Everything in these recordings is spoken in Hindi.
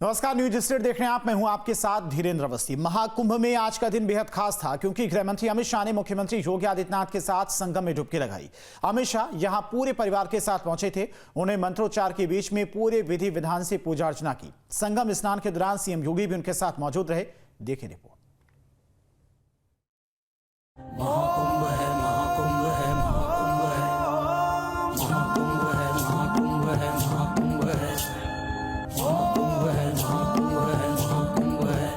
नमस्कार, न्यूज स्टेट देख रहे हैं आप। मैं हूं आपके साथ धीरेन्द्र अवस्थी। महाकुंभ में आज का दिन बेहद खास था क्योंकि गृहमंत्री अमित शाह ने मुख्यमंत्री योगी आदित्यनाथ के साथ संगम में डुबकी लगाई। अमित शाह यहां पूरे परिवार के साथ पहुंचे थे। उन्हें मंत्रोच्चार के बीच में पूरे विधि विधान से पूजा अर्चना की। संगम स्नान के दौरान सीएम योगी भी उनके साथ मौजूद रहे। देखिए रिपोर्ट। महाकुंभ है, महाकुंभ है, महाकुंभ है, महाकुंभ है, महाकुंभ है, महाकुंभ है, महाकुंभ है, महाकुंभ है, महाकुंभ है।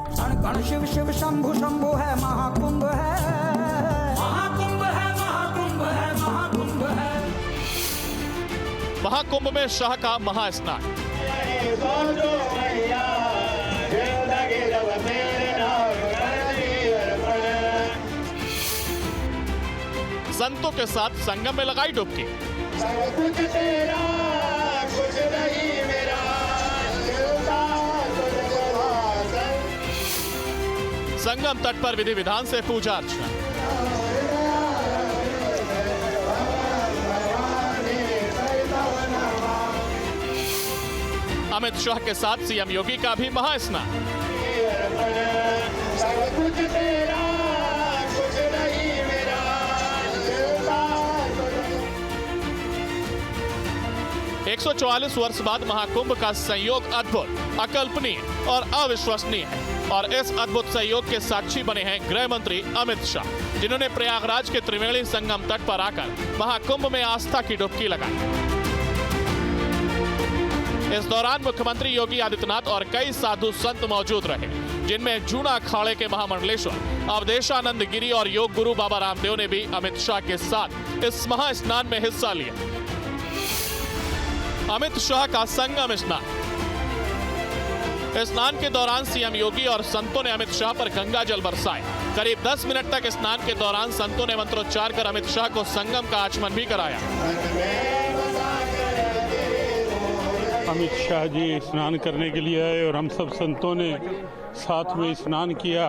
कण कण शिव शिव शंभु शंभु है, महाकुंभ है, महाकुंभ है, महाकुंभ है, महाकुंभ है। महाकुंभ में शाह का महास्नान। संतों के साथ संगम में लगाई डुबकी। सब कुछ तेरा, कुछ नहीं मेरा, संगम तट पर विधि विधान से पूजा अर्चना। अमित शाह के साथ सीएम योगी का भी महास्नान। सब कुछ तेरा, कुछ नहीं मेरा। 144 वर्ष बाद महाकुंभ का संयोग अद्भुत, अकल्पनीय और अविश्वसनीय है और इस अद्भुत संयोग के साक्षी बने हैं गृह मंत्री अमित शाह, जिन्होंने प्रयागराज के त्रिवेणी संगम तट पर आकर महाकुंभ में आस्था की डुबकी लगाई। इस दौरान मुख्यमंत्री योगी आदित्यनाथ और कई साधु संत मौजूद रहे, जिनमें जूना अखाड़े के महामंडलेश्वर अवधेशानंद गिरी और योग गुरु बाबा रामदेव ने भी अमित शाह के साथ इस महास्नान में हिस्सा लिया। अमित शाह का संगम स्नान के दौरान सीएम योगी और संतों ने अमित शाह पर गंगा जल बरसाए। करीब 10 मिनट तक स्नान के दौरान संतों ने मंत्रोच्चार कर अमित शाह को संगम का आचमन भी कराया। अमित शाह जी स्नान करने के लिए आए और हम सब संतों ने साथ में स्नान किया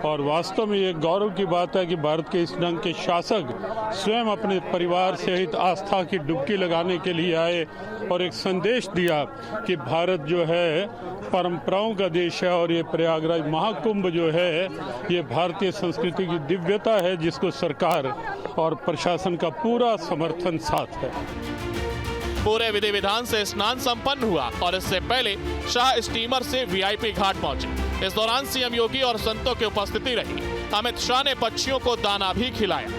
और वास्तव में ये गौरव की बात है कि भारत के इस ढंग के शासक स्वयं अपने परिवार सहित आस्था की डुबकी लगाने के लिए आए और एक संदेश दिया कि भारत जो है परंपराओं का देश है और ये प्रयागराज महाकुंभ जो है ये भारतीय संस्कृति की दिव्यता है, जिसको सरकार और प्रशासन का पूरा समर्थन साथ है। पूरे विधि विधान से स्नान संपन्न हुआ और इससे पहले शाह स्टीमर से वीआईपी घाट पहुंचे। इस दौरान सीएम योगी और संतों की उपस्थिति रही। अमित शाह ने पक्षियों को दाना भी खिलाया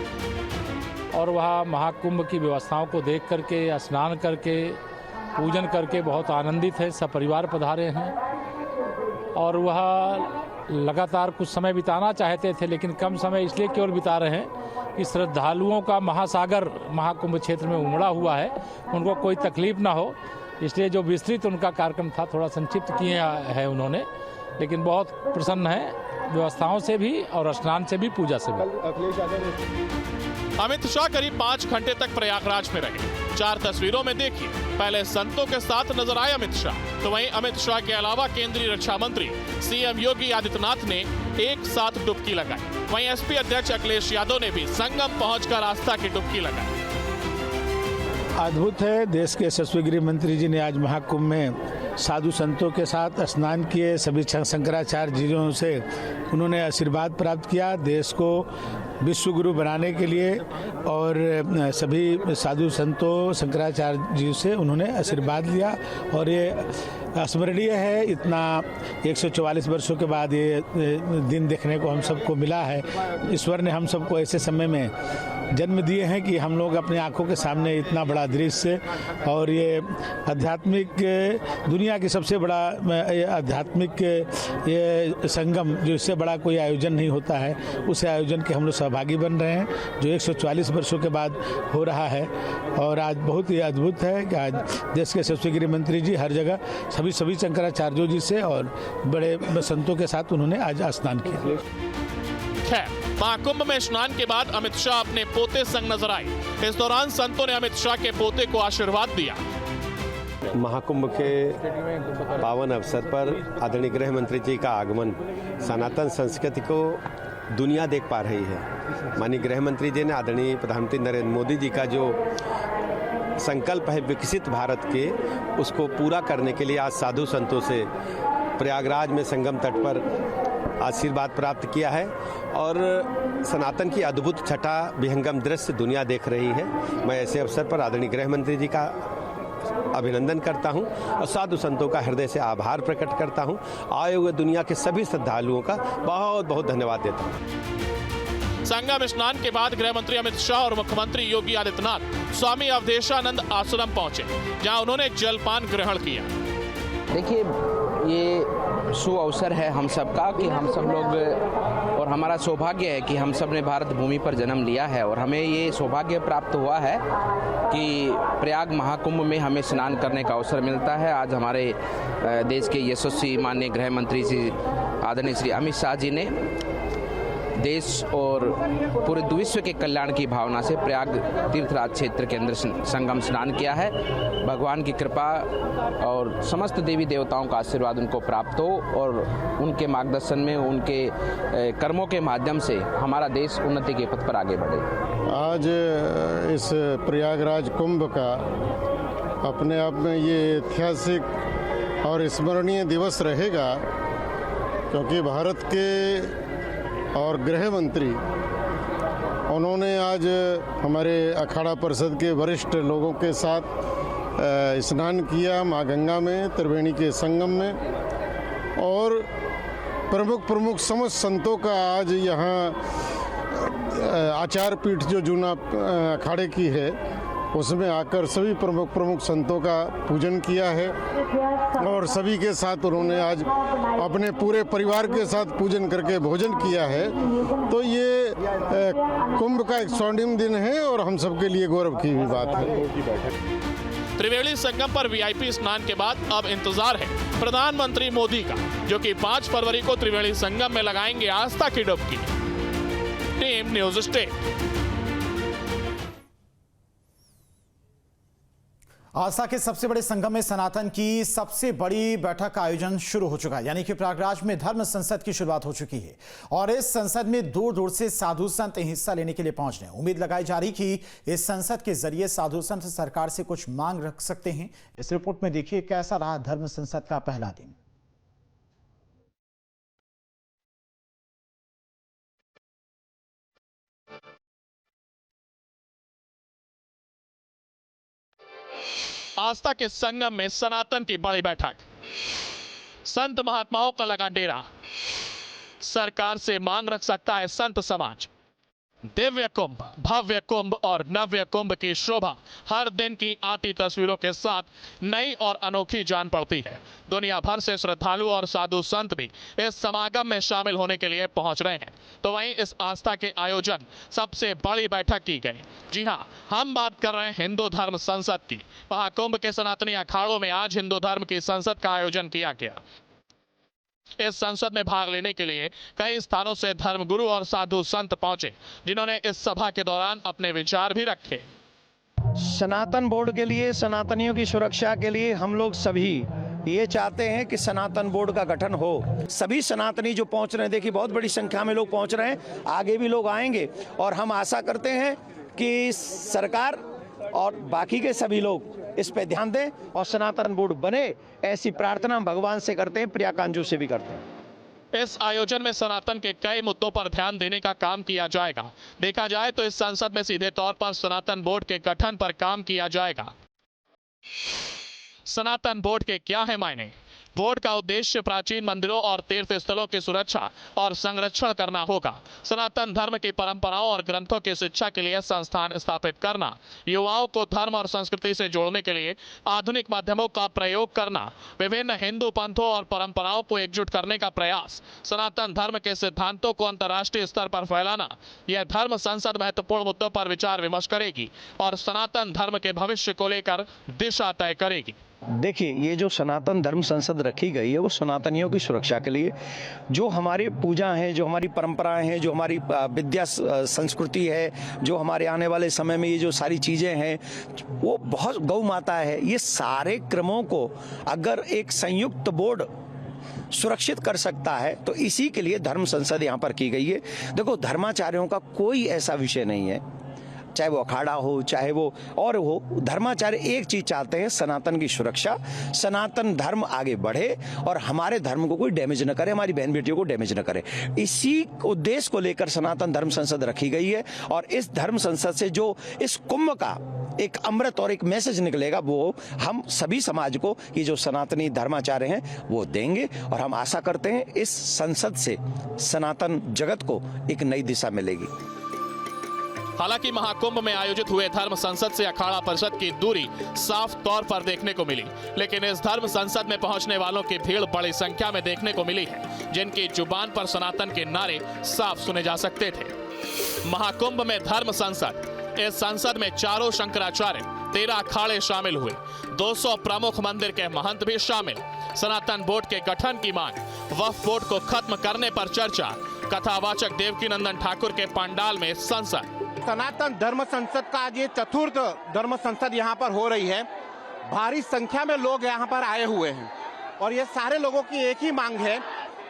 और वहाँ महाकुंभ की व्यवस्थाओं को देख करके, स्नान करके, पूजन करके बहुत आनंदित है। सब परिवार पधारे हैं और वह लगातार कुछ समय बिताना चाहते थे, लेकिन कम समय इसलिए केवल बिता रहे हैं कि श्रद्धालुओं का महासागर महाकुंभ क्षेत्र में उमड़ा हुआ है, उनको कोई तकलीफ ना हो, इसलिए जो विस्तृत उनका कार्यक्रम था थोड़ा संक्षिप्त किए है उन्होंने, लेकिन बहुत प्रसन्न है व्यवस्थाओं से भी और स्नान से भी, पूजा से भी। अमित शाह करीब 5 घंटे तक प्रयागराज में रहे। 4 तस्वीरों में देखिए, पहले संतों के साथ नजर आए अमित शाह, तो वहीं अमित शाह के अलावा केंद्रीय रक्षा मंत्री सीएम योगी आदित्यनाथ ने एक साथ डुबकी लगाई। वहीं एसपी अध्यक्ष अखिलेश यादव ने भी संगम पहुंचकर आस्था की डुबकी लगाई। अद्भुत है। देश के यशस्वी गृह मंत्री जी ने आज महाकुंभ में साधु संतों के साथ स्नान किए। सभी शंकराचार्य जियों से उन्होंने आशीर्वाद प्राप्त किया देश को विश्व गुरु बनाने के लिए, और सभी साधु संतों शंकराचार्य जी से उन्होंने आशीर्वाद लिया और ये स्मरणीय है। इतना 144 वर्षों के बाद ये दिन देखने को हम सबको मिला है। ईश्वर ने हम सबको ऐसे समय में जन्म दिए हैं कि हम लोग अपनी आंखों के सामने इतना बड़ा दृश्य और ये आध्यात्मिक दुनिया की सबसे बड़ा आध्यात्मिक ये संगम, जो इससे बड़ा कोई आयोजन नहीं होता है, उस आयोजन के हम लोग सहभागी बन रहे हैं, जो 144 वर्षों के बाद हो रहा है। और आज बहुत ही अद्भुत है कि आज देश के यशस्वी गृह मंत्री जी हर जगह सभी शंकराचार्यों जी से और बड़े संतों के साथ उन्होंने आज स्नान किया। खैर, महाकुंभ में स्नान के बाद अमित शाह अपने पोते संग नजर आए। इस दौरान संतों ने अमित शाह के पोते को आशीर्वाद दिया। महाकुंभ के पावन अवसर पर आदरणीय गृह मंत्री जी का आगमन सनातन संस्कृति को दुनिया देख पा रही है। माननीय गृह मंत्री जी ने आदरणीय प्रधानमंत्री नरेंद्र मोदी जी का जो संकल्प है विकसित भारत के, उसको पूरा करने के लिए आज साधु संतों से प्रयागराज में संगम तट पर आशीर्वाद प्राप्त किया है और सनातन की अद्भुत छठा विहंगम दृश्य दुनिया देख रही है। मैं ऐसे अवसर पर आदरणीय गृह मंत्री जी का अभिनंदन करता हूं और साधु संतों का हृदय से आभार प्रकट करता हूं। आए हुए दुनिया के सभी श्रद्धालुओं का बहुत बहुत धन्यवाद देता हूं। संगम स्नान के बाद गृह मंत्री अमित शाह और मुख्यमंत्री योगी आदित्यनाथ स्वामी अवधेशानंद आश्रम पहुंचे, जहां उन्होंने जलपान ग्रहण किया। देखिए, ये शुभ अवसर है हम सबका कि हम सब लोग, और हमारा सौभाग्य है कि हम सब ने भारत भूमि पर जन्म लिया है और हमें ये सौभाग्य प्राप्त हुआ है कि प्रयाग महाकुंभ में हमें स्नान करने का अवसर मिलता है। आज हमारे देश के यशस्वी माननीय गृह मंत्री श्री आदरणीय श्री अमित शाह जी ने देश और पूरे विश्व के कल्याण की भावना से प्रयाग तीर्थराज क्षेत्र के अंदर संगम स्नान किया है। भगवान की कृपा और समस्त देवी देवताओं का आशीर्वाद उनको प्राप्त हो और उनके मार्गदर्शन में, उनके कर्मों के माध्यम से हमारा देश उन्नति के पथ पर आगे बढ़े। आज इस प्रयागराज कुंभ का अपने आप में ये ऐतिहासिक और स्मरणीय दिवस रहेगा, क्योंकि भारत के और गृह मंत्री उन्होंने आज हमारे अखाड़ा परिषद के वरिष्ठ लोगों के साथ स्नान किया माँ गंगा में, त्रिवेणी के संगम में, और प्रमुख समस्त संतों का आज यहाँ आचार पीठ जो जूना अखाड़े की है उसमें आकर सभी प्रमुख संतों का पूजन किया है और सभी के साथ उन्होंने आज अपने पूरे परिवार के साथ पूजन करके भोजन किया है। तो ये कुंभ का एक स्वर्णिम दिन है और हम सबके लिए गौरव की भी बात है। त्रिवेणी संगम पर वीआईपी स्नान के बाद अब इंतजार है प्रधानमंत्री मोदी का, जो कि 5 फरवरी को त्रिवेणी संगम में लगाएंगे आस्था की डुबकी। Team news state. आस्था के सबसे बड़े संगम में सनातन की सबसे बड़ी बैठक का आयोजन शुरू हो चुका है, यानी कि प्रयागराज में धर्म संसद की शुरुआत हो चुकी है और इस संसद में दूर दूर से साधु संत हिस्सा लेने के लिए पहुंच रहे हैं। उम्मीद लगाई जा रही कि इस संसद के जरिए साधु संत सरकार से कुछ मांग रख सकते हैं। इस रिपोर्ट में देखिए कैसा रहा धर्म संसद का पहला दिन। आस्था के संगम में सनातन की बड़ी बैठक, संत महात्माओं का लगा डेरा, सरकार से मांग रख सकता है संत समाज। दिव्य कुंभ, भव्य कुंभ और नव्य कुंभ की शोभा हर दिन की आती तस्वीरों के साथ नई और अनोखी जान पड़ती है। दुनिया भर से श्रद्धालु और साधु संत भी इस समागम में शामिल होने के लिए पहुंच रहे हैं। तो वहीं इस आस्था के आयोजन सबसे बड़ी बैठक की गई। जी हां, हम बात कर रहे हैं हिंदू धर्म संसद की। महाकुंभ के सनातनी अखाड़ों में आज हिंदू धर्म की संसद का आयोजन किया गया। इस संसद में भाग लेने के लिए कई स्थानों से धर्मगुरु और साधु संत पहुंचे, जिन्होंने इस सभा के दौरान अपने विचार भी रखे। सनातन बोर्ड के लिए, सनातनियों की सुरक्षा के लिए हम लोग सभी ये चाहते हैं कि सनातन बोर्ड का गठन हो। सभी सनातनी जो पहुंच रहे हैं, देखिए बहुत बड़ी संख्या में लोग पहुंच रहे हैं, आगे भी लोग आएंगे और हम आशा करते हैं कि सरकार और बाकी के सभी लोग इस पे ध्यान दें और सनातन बोर्ड बने, ऐसी प्रार्थना हम भगवान से करते हैं, प्रियाकांजू से भी करते हैं। इस आयोजन में सनातन के कई मुद्दों पर ध्यान देने का काम किया जाएगा। देखा जाए तो इस संसद में सीधे तौर पर सनातन बोर्ड के गठन पर काम किया जाएगा। सनातन बोर्ड के क्या है मायने? बोर्ड का उद्देश्य प्राचीन मंदिरों और तीर्थ स्थलों की सुरक्षा और संरक्षण करना होगा। सनातन धर्म की परंपराओं और ग्रंथों की शिक्षा के लिए संस्थान स्थापित करना, युवाओं को धर्म और संस्कृति से जोड़ने के लिए आधुनिक माध्यमों का प्रयोग करना, विभिन्न हिंदू पंथों और परंपराओं को एकजुट करने का प्रयास, सनातन धर्म के सिद्धांतों को अंतर्राष्ट्रीय स्तर पर फैलाना। यह धर्म संसद महत्वपूर्ण मुद्दों पर विचार विमर्श करेगी और सनातन धर्म के भविष्य को लेकर दिशा तय करेगी। देखिए, ये जो सनातन धर्म संसद रखी गई है वो सनातनियों की सुरक्षा के लिए, जो हमारी पूजा है, जो हमारी परंपराएं हैं, जो हमारी विद्या संस्कृति है, जो हमारे आने वाले समय में ये जो सारी चीज़ें हैं, वो बहुत गौ माता है, ये सारे क्रमों को अगर एक संयुक्त बोर्ड सुरक्षित कर सकता है तो इसी के लिए धर्म संसद यहाँ पर की गई है। देखो, धर्माचार्यों का कोई ऐसा विषय नहीं है। चाहे वो अखाड़ा हो, चाहे वो और हो, धर्माचार्य एक चीज चाहते हैं, सनातन की सुरक्षा, सनातन धर्म आगे बढ़े और हमारे धर्म को कोई डैमेज न करे, हमारी बहन बेटियों को डैमेज न करे। इसी उद्देश्य को लेकर सनातन धर्म संसद रखी गई है और इस धर्म संसद से जो इस कुंभ का एक अमृत और एक मैसेज निकलेगा वो हम सभी समाज को, ये जो सनातनी धर्माचार्य हैं वो देंगे और हम आशा करते हैं इस संसद से सनातन जगत को एक नई दिशा मिलेगी। हालांकि महाकुंभ में आयोजित हुए धर्म संसद से अखाड़ा परिषद की दूरी साफ तौर पर देखने को मिली, लेकिन इस धर्म संसद में पहुंचने वालों की भीड़ बड़ी संख्या में देखने को मिली है, जिनकी जुबान पर सनातन के नारे साफ सुने जा सकते थे। महाकुंभ में धर्म संसद, इस संसद में चारों शंकराचार्य, 13 अखाड़े शामिल हुए, 200 प्रमुख मंदिर के महंत भी शामिल, सनातन बोर्ड के गठन की मांग, वक्फ बोर्ड को खत्म करने पर चर्चा, कथावाचक देवकीनंदन ठाकुर के पंडाल में संसद। सनातन धर्म संसद का आज ये चतुर्थ धर्म संसद यहाँ पर हो रही है। भारी संख्या में लोग यहाँ पर आए हुए हैं और ये सारे लोगों की एक ही मांग है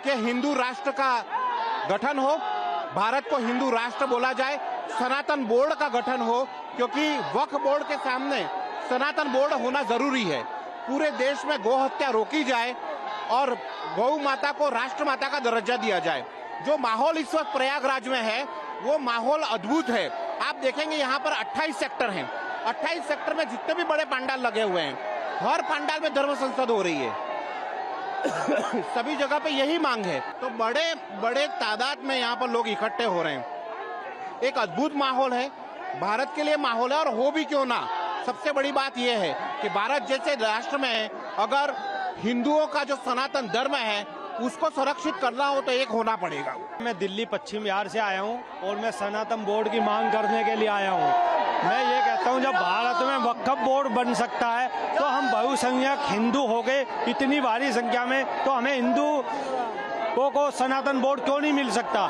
कि हिंदू राष्ट्र का गठन हो, भारत को हिंदू राष्ट्र बोला जाए, सनातन बोर्ड का गठन हो, क्योंकि वक्फ बोर्ड के सामने सनातन बोर्ड होना जरूरी है। पूरे देश में गौ हत्या रोकी जाए और गौ माता को राष्ट्र माता का दर्जा दिया जाए। जो माहौल इस वक्त प्रयागराज में है वो माहौल अद्भुत है। आप देखेंगे यहाँ पर 28 सेक्टर हैं। 28 सेक्टर में जितने भी बड़े पंडाल लगे हुए हैं, हर पंडाल में धर्म संसद हो रही है। सभी जगह पे यही मांग है, तो बड़े बड़े तादाद में यहाँ पर लोग इकट्ठे हो रहे हैं। एक अद्भुत माहौल है, भारत के लिए माहौल है, और हो भी क्यों ना। सबसे बड़ी बात यह है कि भारत जैसे राष्ट्र में अगर हिंदुओं का जो सनातन धर्म है उसको सुरक्षित करना हो तो एक होना पड़ेगा। मैं दिल्ली पश्चिम बिहार से आया हूँ और मैं सनातन बोर्ड की मांग करने के लिए आया हूँ। मैं ये कहता हूँ जब भारत में वक्फ बोर्ड बन सकता है तो हम बहुसंख्यक हिंदू हो गए इतनी भारी संख्या में, तो हमें हिंदू को सनातन बोर्ड क्यों नहीं मिल सकता?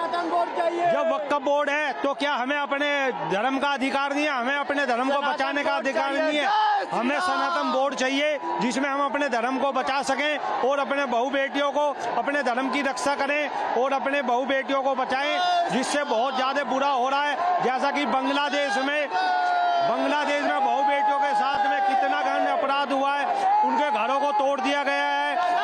जब वक्फ बोर्ड है तो क्या हमें अपने धर्म का अधिकार नहीं है? हमें अपने धर्म को बचाने का अधिकार नहीं है? हमें सनातन बोर्ड चाहिए जिसमें हम अपने धर्म को बचा सकें और अपने बहू बेटियों को अपने धर्म की रक्षा करें और अपने बहू बेटियों को बचाएं, जिससे बहुत ज्यादा बुरा हो रहा है। जैसा कि बांग्लादेश में बहू बेटियों के साथ में कितना घृण्य अपराध हुआ है, उनके घरों को तोड़ दिया गया है,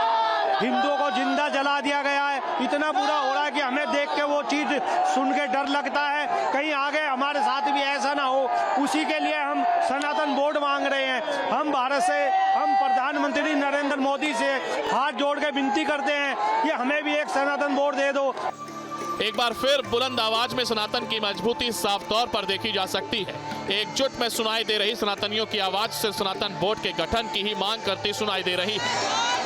हिंदुओं को जिंदा जला दिया गया है। इतना बुरा हो रहा है कि हमें देख के वो चीज सुन के डर लगता है कहीं आगे हमारे साथ भी ऐसा ना हो। उसी के लिए हम सनातन बोर्ड मांग रहे हैं। हम भारत से, हम प्रधानमंत्री नरेंद्र मोदी से हाथ जोड़ के विनती करते हैं कि हमें भी एक सनातन बोर्ड दे दो। एक बार फिर बुलंद आवाज में सनातन की मजबूती साफ तौर पर देखी जा सकती है। एकजुट में सुनाई दे रही सनातनियों की आवाज से सनातन बोर्ड के गठन की ही मांग करती सुनाई दे रही है।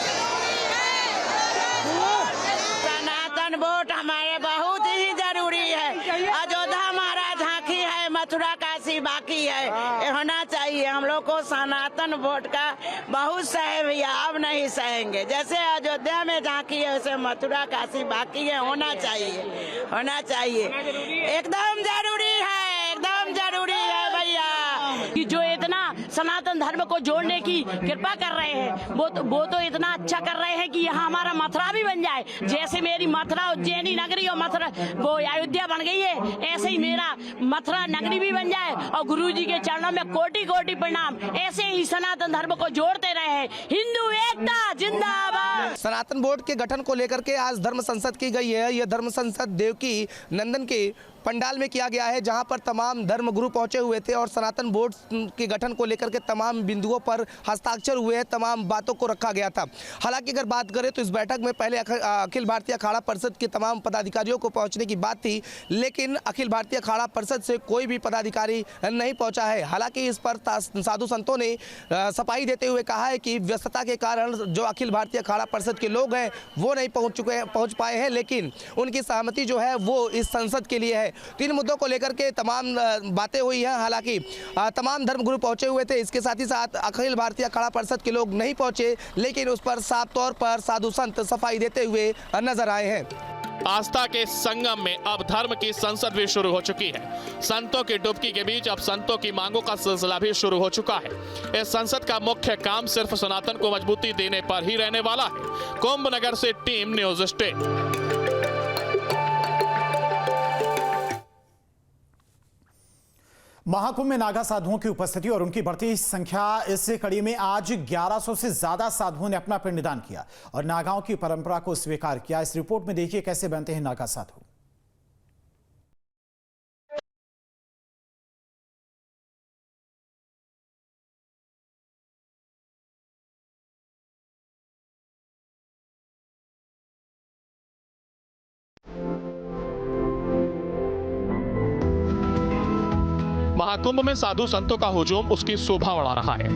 सनातन बोर्ड हमारे बहुत ही जरूरी है। अयोध्या हमारा झांकी है, मथुरा काशी बाकी है, ये होना चाहिए। हम लोग को सनातन बोर्ड का बहुत सहे भैया, अब नहीं सहेंगे। जैसे अयोध्या में झांकी है वैसे मथुरा काशी बाकी है, होना चाहिए, होना चाहिए, एकदम जरूरी है, एकदम जरूरी है भैया। कि जो इतना सनातन धर्म को जोड़ने की कृपा कर रहे हैं वो तो इतना अच्छा कर रहे हैं कि यहाँ हमारा मथुरा भी बन जाए। जैसे मेरी मथुरा उज्जैनी नगरी और मथुरा वो अयोध्या बन गई है, ऐसे ही मेरा मथुरा नगरी भी बन जाए और गुरुजी के चरणों में कोटि कोटि प्रणाम। ऐसे ही सनातन धर्म को जोड़ते रहे। हिंदू एकता जिंदाबाद। सनातन बोर्ड के गठन को लेकर के आज धर्म संसद की गई है। यह धर्म संसद देवकी नंदन के पंडाल में किया गया है, जहां पर तमाम धर्म गुरु पहुंचे हुए थे और सनातन बोर्ड के गठन को लेकर के तमाम बिंदुओं पर हस्ताक्षर हुए हैं, तमाम बातों को रखा गया था। हालांकि अगर बात करें तो इस बैठक में पहले अखिल भारतीय अखाड़ा परिषद के तमाम पदाधिकारियों को पहुंचने की बात थी, लेकिन अखिल भारतीय अखाड़ा परिषद से कोई भी पदाधिकारी नहीं पहुंचा है। हालांकि इस पर साधु संतों ने सफाई देते हुए कहा है कि व्यस्तता के कारण जो अखिल भारतीय अखाड़ा परिषद के लोग हैं वो नहीं पहुंच पाए हैं, लेकिन उनकी सहमति जो है वो इस संसद के लिए है। तीन मुद्दों को लेकर के तमाम बातें हुई हैं। हालांकि तमाम धर्मगुरु पहुंचे हुए थे, इसके साथ ही साथ अखिल भारतीय अखाड़ा परिषद के लोग नहीं पहुंचे, लेकिन उस पर साफ तौर पर साधु संत सफाई देते हुए नजर आए हैं। आस्था के संगम में अब धर्म की संसद भी शुरू हो चुकी है। संतों की डुबकी के बीच अब संतों की मांगों का सिलसिला भी शुरू हो चुका है। इस संसद का मुख्य काम सिर्फ सनातन को मजबूती देने पर ही रहने वाला है। कुंभ नगर से टीम न्यूज स्टेट। महाकुंभ में नागा साधुओं की उपस्थिति और उनकी बढ़ती संख्या, इस कड़ी में आज 1100 से ज्यादा साधुओं ने अपना पिंडदान किया और नागाओं की परंपरा को स्वीकार किया। इस रिपोर्ट में देखिए कैसे बनते हैं नागा साधु। महाकुंभ में साधु संतों का हुजूम उसकी शोभा बढ़ा रहा है।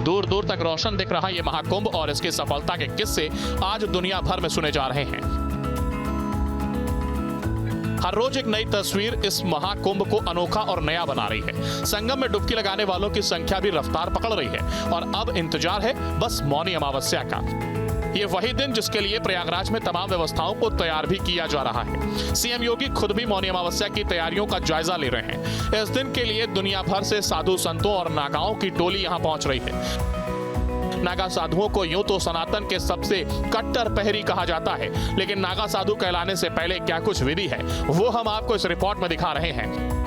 दूर दूर तक रोशन दिख रहा ये महाकुंभ और इसकी सफलता के किस्से आज दुनिया भर में सुने जा रहे हैं। हर रोज एक नई तस्वीर इस महाकुंभ को अनोखा और नया बना रही है। संगम में डुबकी लगाने वालों की संख्या भी रफ्तार पकड़ रही है और अब इंतजार है बस मौनी अमावस्या का। ये वही दिन जिसके लिए प्रयागराज में तमाम व्यवस्थाओं को तैयार भी किया जा रहा है। सीएम योगी खुद भी मौनी अमावस्या की तैयारियों का जायजा ले रहे हैं। इस दिन के लिए दुनिया भर से साधु संतों और नागाओं की टोली यहां पहुंच रही है। नागा साधुओं को यूं तो सनातन के सबसे कट्टर पहरी कहा जाता है, लेकिन नागा साधु कहलाने से पहले क्या कुछ विधि है वो हम आपको इस रिपोर्ट में दिखा रहे हैं।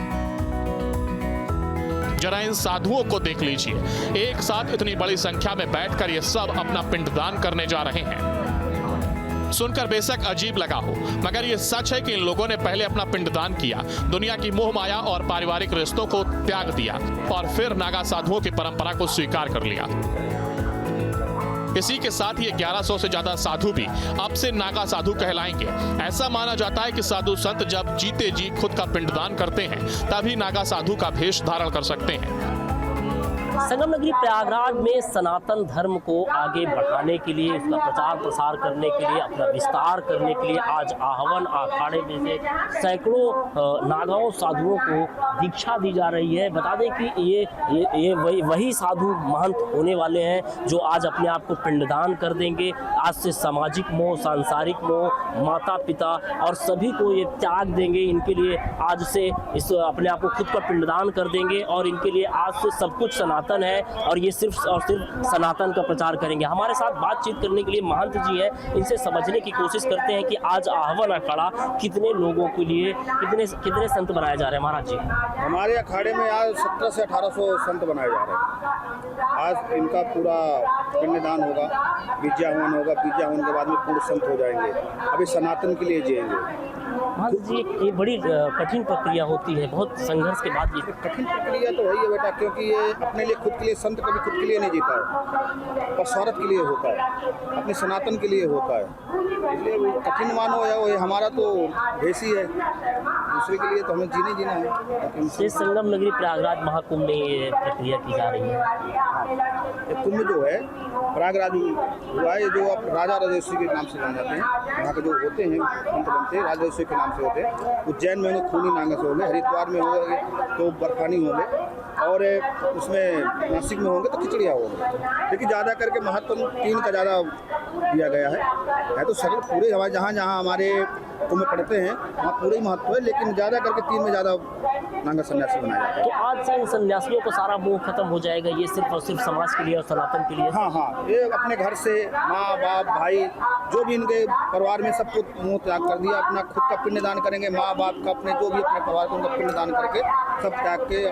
जरा इन साधुओं को देख लीजिए। एक साथ इतनी बड़ी संख्या में बैठकर ये सब अपना पिंडदान करने जा रहे हैं। सुनकर बेशक अजीब लगा हो, मगर ये सच है कि इन लोगों ने पहले अपना पिंडदान किया, दुनिया की मोह माया और पारिवारिक रिश्तों को त्याग दिया और फिर नागा साधुओं की परंपरा को स्वीकार कर लिया। इसी के साथ ये 1100 से ज्यादा साधु भी अब से नागा साधु कहलाएंगे। ऐसा माना जाता है कि साधु संत जब जीते जी खुद का पिंडदान करते हैं तभी नागा साधु का भेष धारण कर सकते हैं। संगम नगरी प्रयागराज में सनातन धर्म को आगे बढ़ाने के लिए, इसका प्रचार प्रसार करने के लिए, अपना विस्तार करने के लिए आज आहवन अखाड़े में से सैकड़ों नागाओं साधुओं को दीक्षा दी जा रही है। बता दें कि ये वही साधु महंत होने वाले हैं जो आज अपने आप को पिंडदान कर देंगे। आज से सामाजिक मोह, सांसारिक मोह, माता पिता और सभी को ये त्याग देंगे। इनके लिए आज से इस अपने आप को खुद का पिंडदान कर देंगे और इनके लिए आज से सब कुछ सनातन है और ये सिर्फ और सिर्फ सनातन का प्रचार करेंगे। हमारे साथ बातचीत करने के लिए महंत जी हैं, इनसे समझने की कोशिश करते हैं कि आज आहवन अखाड़ा कितने लोगों के लिए, कितने संत बनाए जा रहे हैं। महाराज जी, हमारे अखाड़े में आज 1700 से 1800 संत बनाए जा रहे हैं। आज इनका पूरा पिंडदान होगा, विद्या हवन होगा, विद्या हवन के बाद में पूर्ण संत हो जाएंगे। अभी सनातन के लिए जिएंगे। महाराज जी, ये बड़ी कठिन प्रक्रिया होती है, बहुत संघर्ष के बाद ये कठिन प्रक्रिया तो वही है बेटा, क्योंकि ये अपने लिए खुद के लिए संत कभी खुद के लिए नहीं जीता है और स्वार्थ के लिए होता है, अपने सनातन के लिए होता है। इसलिए वो कठिन मानो या वो हमारा तो भेष ही है, दूसरे के लिए तो हमें जीना है। इस संगम नगरी प्रयागराज महाकुंभ में ये प्रक्रिया की जा रही है। ये कुंभ जो है प्रयागराज हुआ है, जो आप राजा राजेश्वरी के नाम से जान जाते हैं। यहाँ के जो होते हैं संत बनते हैं राजा राजेश्वरी के नाम से होते हैं। उज्जैन में उन्हें खूनी नागा से होंगे, हरिद्वार में होंगे तो बर्फानी होंगे और उसमें नासिक में होंगे तो खिचड़िया होंगे। लेकिन ज़्यादा करके महत्व 3 का ज़्यादा दिया गया है तो सर पूरे हमारे जहाँ हमारे कुंभ पढ़ते हैं वहाँ पूरे महत्व है, लेकिन ज़्यादा करके 3 में ज़्यादा नागा सन्यासी बनाया जाता है। तो आज से इन सन्यासियों को सारा मोह खत्म हो जाएगा, ये सिर्फ और सिर्फ समाज के लिए और सनातन के लिए। हाँ, ये अपने घर से माँ बाप भाई जो भी इनके परिवार में सबको मोह त्याग कर दिया, अपना खुद का पिंडदान करेंगे। माँ बाप का अपने जो भी अपने परिवार को उनका पिंडदान करके सब त्याग के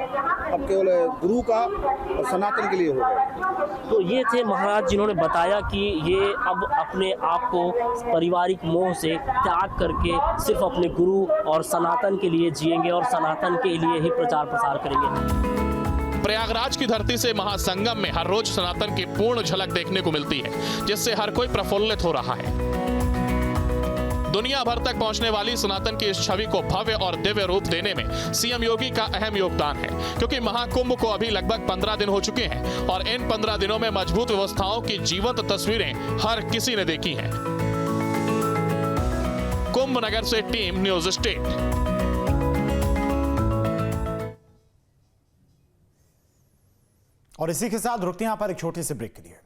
अब केवल गुरु का और सनातन के लिए हो गए। तो ये थे महाराज जिन्होंने बताया कि ये अब अपने आप को पारिवारिक मोह से त्याग करके सिर्फ अपने गुरु और सनातन के लिए जिएंगे और सनातन के लिए ही प्रचार प्रसार करेंगे। प्रयागराज की धरती से महासंगम में हर रोज सनातन की पूर्ण झलक देखने को मिलती है, जिससे हर कोई प्रफुल्लित हो रहा है। दुनिया भर तक पहुंचने वाली सनातन की इस छवि को भव्य और दिव्य रूप देने में सीएम योगी का अहम योगदान है, क्योंकि महाकुंभ को अभी लगभग 15 दिन हो चुके हैं और इन 15 दिनों में मजबूत व्यवस्थाओं की जीवंत तस्वीरें हर किसी ने देखी हैं। कुंभ नगर से टीम न्यूज स्टेट। और इसी के साथ रुकते हैं यहाँ पर एक छोटे से ब्रेक के लिए।